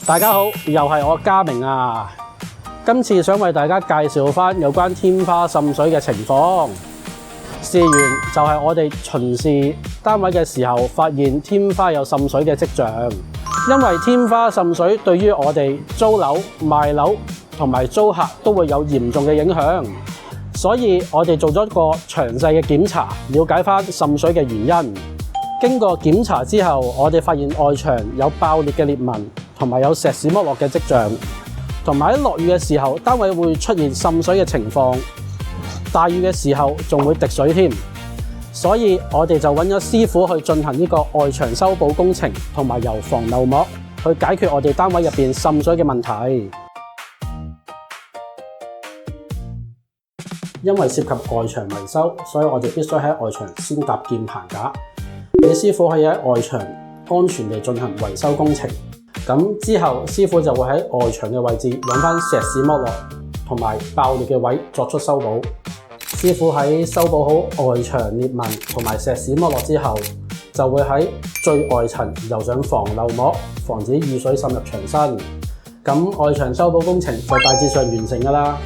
大家好，又係我嘉明啊！今次想為大家介紹翻有關天花滲水嘅情況。事緣就係我哋巡視單位嘅時候，發現天花有滲水嘅跡象。因為天花滲水對於我哋租樓、賣樓同埋租客都會有嚴重嘅影響，所以我哋做咗一個詳細嘅檢查，了解翻滲水嘅原因。經過檢查之後，我哋發現外牆有爆裂嘅裂紋，同埋有石屎剝落嘅跡象，同埋喺落雨嘅時候，單位會出現滲水嘅情況。大雨嘅時候仲會滴水添，所以我哋就揾咗師傅去進行呢個外牆修補工程，同埋油防漏膜去解決我哋單位入邊滲水嘅問題。因為涉及外牆維修，所以我哋必須喺外牆先搭建棚架，俾師傅可以喺外牆安全地進行維修工程。咁之後，師傅就會喺外牆嘅位置揾返石屎剝落同埋爆裂嘅位作出修補。師傅喺修補好外牆裂紋同埋石屎剝落之後，就會喺最外層油上防漏膜，防止雨水滲入牆身。咁外牆修補工程就大致上完成㗎啦。